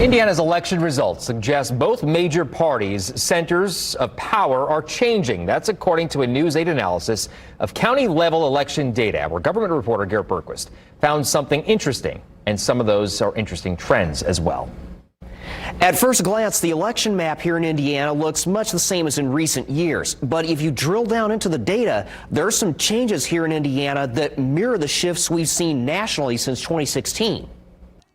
Indiana's election results suggest both major parties' centers of power are changing. That's according to a News 8 analysis of county-level election data, where government reporter Garrett Bergquist found something interesting, and some of those are interesting trends as well. At first glance, the election map here in Indiana looks much the same as in recent years. But if you drill down into the data, there are some changes here in Indiana that mirror the shifts we've seen nationally since 2016.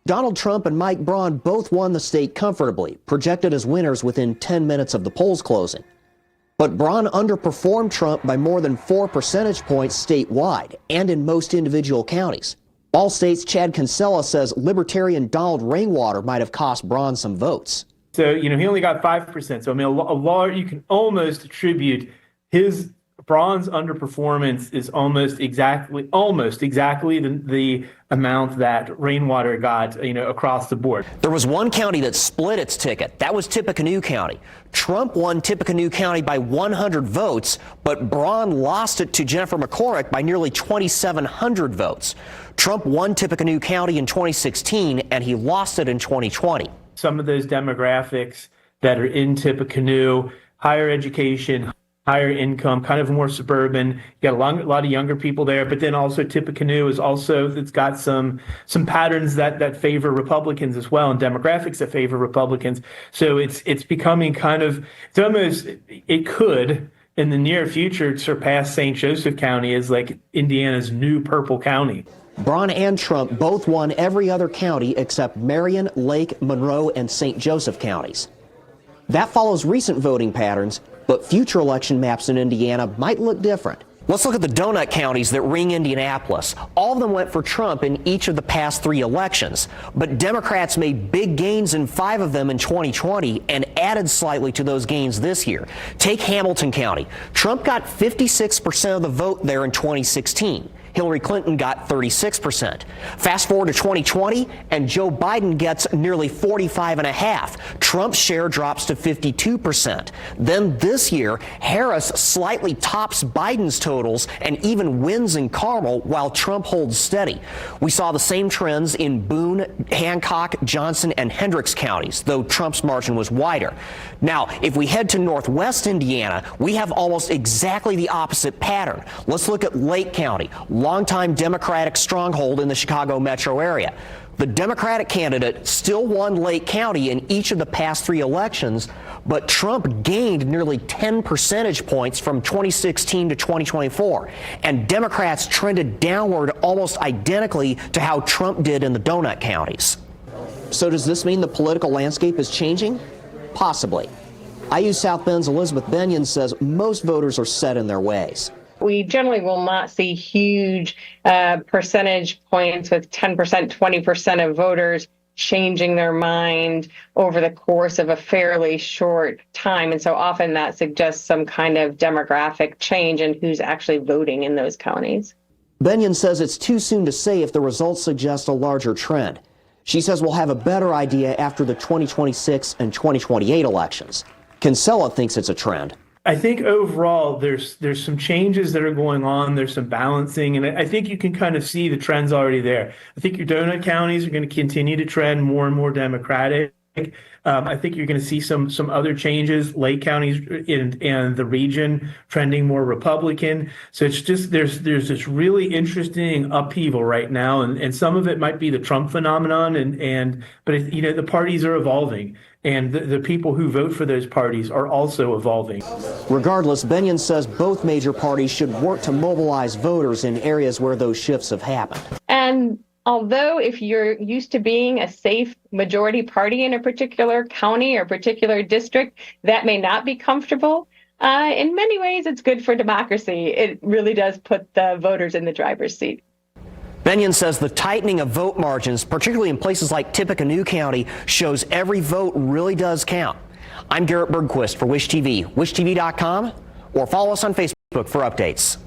Donald Trump and Mike Braun both won the state comfortably, projected as winners within 10 minutes of the polls closing. But Braun underperformed Trump by more than 4 percentage points statewide and in most individual counties. Allstate's Chad Kinsella says Libertarian Donald Rainwater might have cost Braun some votes. So, he only got 5%. So, a large, you can almost attribute Braun's underperformance is almost exactly the amount that Rainwater got, across the board. There was one county that split its ticket. That was Tippecanoe County. Trump won Tippecanoe County by 100 votes, but Braun lost it to Jennifer McCormick by nearly 2,700 votes. Trump won Tippecanoe County in 2016, and he lost it in 2020. Some of those demographics that are in Tippecanoe, higher education, higher income, kind of more suburban. You got a lot of younger people there, but then also Tippecanoe it's got some patterns that favor Republicans as well, and demographics that favor Republicans. So it's becoming it could in the near future surpass St. Joseph County as like Indiana's new purple county. Braun and Trump both won every other county except Marion, Lake, Monroe, and St. Joseph counties. That follows recent voting patterns, but future election maps in Indiana might look different. Let's look at the donut counties that ring Indianapolis. All of them went for Trump in each of the past 3 elections, but Democrats made big gains in 5 of them in 2020 and added slightly to those gains this year. Take Hamilton County. Trump got 56% of the vote there in 2016. Hillary Clinton got 36%. Fast forward to 2020, and Joe Biden gets nearly 45.5%. Trump's share drops to 52%. Then this year, Harris slightly tops Biden's totals and even wins in Carmel while Trump holds steady. We saw the same trends in Boone, Hancock, Johnson, and Hendricks counties, though Trump's margin was wider. Now, if we head to Northwest Indiana, we have almost exactly the opposite pattern. Let's look at Lake County, longtime Democratic stronghold in the Chicago metro area. The Democratic candidate still won Lake County in each of the past 3 elections, but Trump gained nearly 10 percentage points from 2016 to 2024, and Democrats trended downward almost identically to how Trump did in the donut counties. So does this mean the political landscape is changing? Possibly. IU South Bend's Elizabeth Benyon says most voters are set in their ways. We generally will not see huge percentage points with 10%, 20% of voters changing their mind over the course of a fairly short time. And so often that suggests some kind of demographic change in who's actually voting in those counties. Benyon says it's too soon to say if the results suggest a larger trend. She says we'll have a better idea after the 2026 and 2028 elections. Kinsella thinks it's a trend. I think overall there's some changes that are going on. There's some balancing, and I think you can kind of see the trends already there. I think your donut counties are going to continue to trend more and more Democratic. I think you're going to see some other changes, Lake counties and the region trending more Republican. So it's just there's this really interesting upheaval right now, and some of it might be the Trump phenomenon, but the parties are evolving, and the people who vote for those parties are also evolving. Regardless, Benyon says both major parties should work to mobilize voters in areas where those shifts have happened. And although if you're used to being a safe majority party in a particular county or particular district, that may not be comfortable. In many ways, it's good for democracy. It really does put the voters in the driver's seat. Benyon says the tightening of vote margins, particularly in places like Tippecanoe County, shows every vote really does count. I'm Garrett Bergquist for Wish TV, wishtv.com, or follow us on Facebook for updates.